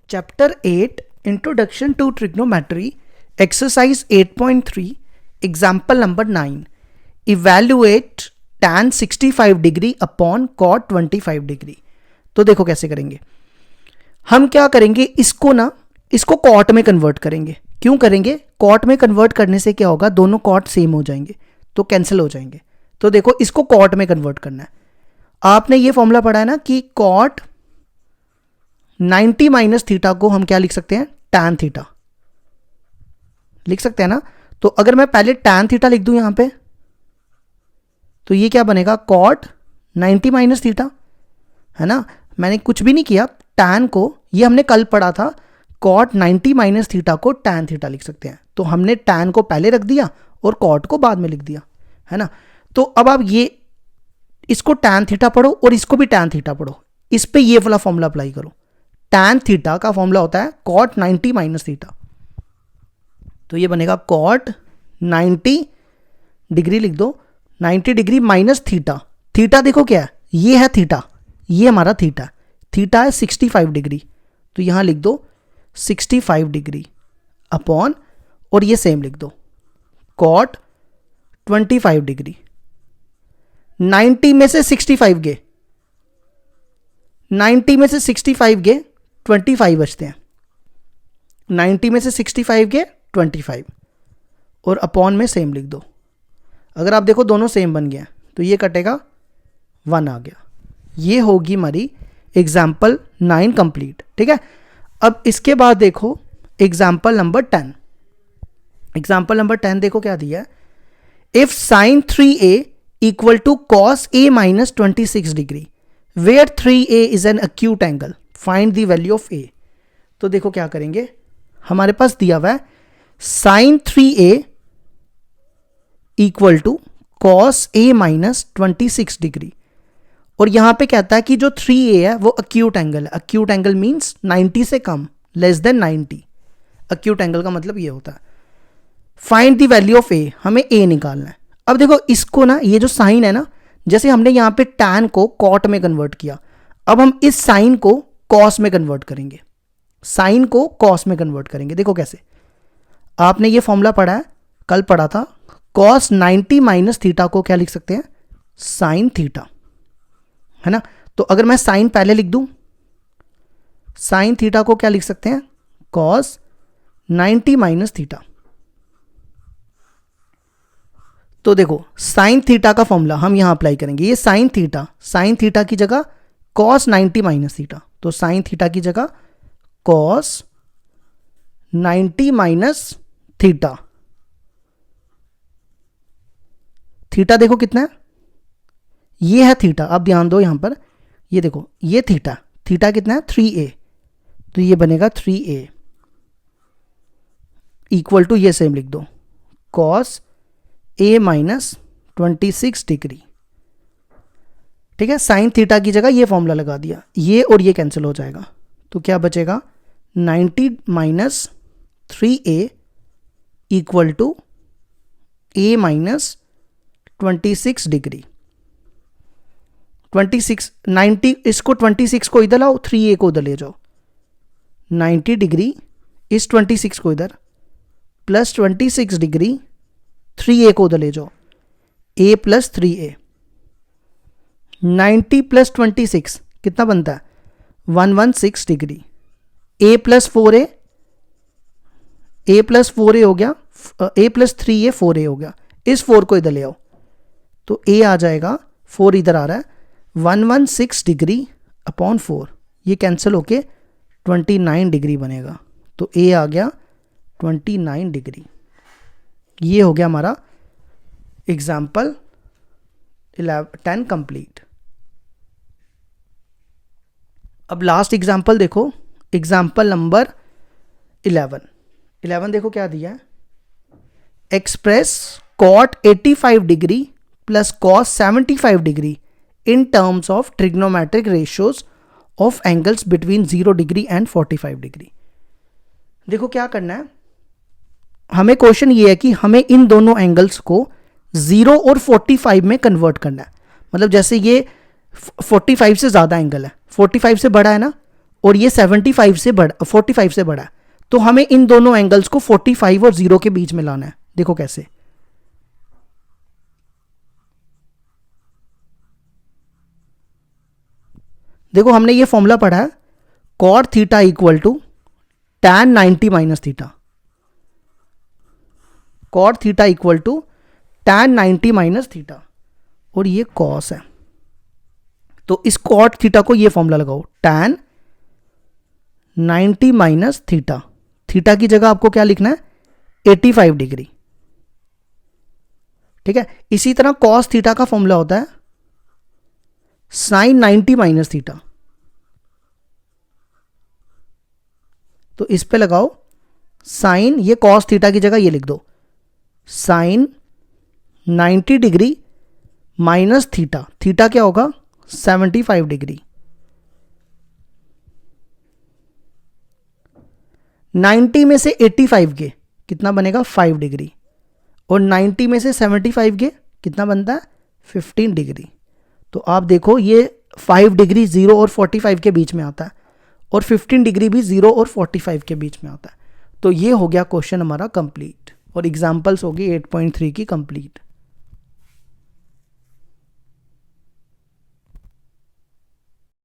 Chapter 8 Introduction to Trigonometry, Exercise 8.3, Example number 9. Evaluate tan 65 degree upon cot 25 degree. तो देखो कैसे करेंगे. हम क्या करेंगे, इसको कॉट में कन्वर्ट करेंगे. क्यों करेंगे? कॉट में कन्वर्ट करने से क्या होगा, दोनों कॉट सेम हो जाएंगे तो कैंसिल हो जाएंगे. तो देखो इसको कॉट में कन्वर्ट करना है. आपने ये फॉर्मूला पढ़ा है ना कि कॉट 90 माइनस थीटा को हम क्या लिख सकते हैं, टैन थीटा लिख सकते हैं ना. तो अगर मैं पहले टैन थीटा लिख दूं यहां पे तो ये क्या बनेगा, कॉट 90 माइनस थीटा, है ना. मैंने कुछ भी नहीं किया, टैन को, ये हमने कल पढ़ा था, कॉट 90 माइनस थीटा को टैन थीटा लिख सकते हैं. तो हमने टैन को पहले रख दिया और कॉट को बाद में लिख दिया, है ना. तो अब आप ये इसको टैन थीटा पढ़ो और इसको भी टैन थीटा पढ़ो, इस पे ये वाला फॉर्मूला अप्लाई करो. टैन थीटा का फॉर्मूला होता है कॉट 90 माइनस थीटा. तो ये बनेगा कॉट 90 डिग्री लिख दो, 90 डिग्री माइनस थीटा. थीटा देखो क्या है, ये है थीटा, ये हमारा थीटा. थीटा है 65 डिग्री, तो यहां लिख दो 65 डिग्री अपॉन, और ये सेम लिख दो कॉट 25 डिग्री. 90 में से 65 गए, 90 में से 65 गए, 25 बचते हैं. 90 में से 65 गए 25 और अपॉन में सेम लिख दो. अगर आप देखो दोनों सेम बन गया तो ये कटेगा 1 आ गया. ये होगी हमारी एग्जाम्पल 9 कंप्लीट. ठीक है. अब इसके बाद देखो एग्जाम्पल नंबर 10. एग्जाम्पल नंबर 10 देखो क्या दिया है. If sine 3a equal to cos a minus 26 degree where 3a is an acute angle, find the value of a. तो देखो क्या करेंगे, हमारे पास दिया हुआ है sine 3a equal to cos a minus 26 degree, और यहां पे कहता है कि जो 3a है वो acute एंगल है. acute एंगल मींस 90 से कम, लेस देन 90. acute एंगल का मतलब ये होता है. Find the value of a, हमें a निकालना है. अब देखो इसको ना, ये जो साइन है ना, जैसे हमने यहां पे टैन को कॉट में कन्वर्ट किया, अब हम इस साइन को कॉस में कन्वर्ट करेंगे. साइन को कॉस में कन्वर्ट करेंगे. देखो कैसे, आपने ये फॉर्मूला पढ़ा है, कल पढ़ा था, कॉस 90 माइनस थीटा को क्या लिख सकते हैं, साइन थीटा, है ना. तो अगर मैं साइन पहले लिख दूं, साइन थीटा को क्या लिख सकते हैं, कॉस 90 माइनस थीटा. तो देखो साइन थीटा का फॉर्मूला हम यहां अप्लाई करेंगे. ये साइन थीटा की जगह कॉस 90 माइनस थीटा, तो साइन थीटा की जगह कॉस 90 माइनस थीटा. थीटा देखो कितना है, ये है थीटा. अब ध्यान दो यहां पर, ये देखो ये थीटा कितना है, 3a. तो ये बनेगा 3a इक्वल टू, ये सेम लिख दो, कॉस a माइनस 26 डिग्री. ठीक है. साइन थीटा की जगह ये फॉर्मूला लगा दिया, ये और ये कैंसिल हो जाएगा. तो क्या बचेगा, 90 minus 3a equal to a minus 26 degree. 90, इसको 26 को इधर लाओ, 3a को उधर ले जाओ. 90 डिग्री इस 26 को इधर, प्लस 26 डिग्री 3a को उधर ले जाओ, a प्लस 3a. 90 प्लस 26 कितना बनता है, 116 degree. a plus 4a, a plus 4a हो गया, a प्लस 3a 4a हो गया. इस 4 को इधर ले आओ तो a आ जाएगा, 4 इधर आ रहा है, 116 डिग्री अपॉन 4, ये कैंसिल होके 29 डिग्री बनेगा. तो a आ गया 29 डिग्री. ये हो गया हमारा एग्जाम्पल 10 कंप्लीट. अब लास्ट एग्जाम्पल देखो, एग्जाम्पल नंबर 11 देखो क्या दिया है. Express cot 85 degree plus cos 75 degree in terms of trigonometric ratios of angles between 0 degree and 45 degree. देखो क्या करना है, हमें क्वेश्चन ये है कि हमें इन दोनों एंगल्स को 0 और 45 में कन्वर्ट करना है. मतलब जैसे ये 45 से ज़्यादा एंगल है, 45 से बड़ा है ना, और ये 75 से बड़ा 45 से बड़ा है, तो हमें इन दोनों एंगल्स को 45 और 0 के बीच में लाना है। देखो कैसे, देखो हमने ये फॉर्मूला पढ़ा है, cot theta equal to tan 90 minus theta, cot theta equal to tan 90 minus theta, और ये कॉस है, तो इस कॉट थीटा को ये फॉर्मूला लगाओ, tan 90 माइनस थीटा, थीटा की जगह आपको क्या लिखना है 85 डिग्री, ठीक है। इसी तरह कॉस थीटा का फॉर्मूला होता है साइन 90 माइनस थीटा, तो इस पे लगाओ साइन, ये कॉस थीटा की जगह ये लिख दो sine 90 degree minus theta, theta क्या होगा 75 डिग्री, 90 में से 85 के कितना बनेगा 5 डिग्री, और 90 में से 75 के कितना बनता है 15 डिग्री। तो आप देखो ये 5 डिग्री 0 और 45 के बीच में आता है, और 15 डिग्री भी 0 और 45 के बीच में आता है। तो ये हो गया क्वेश्चन हमारा कंप्लीट, और एग्जाम्पल्स होगी 8.3 की कंप्लीट।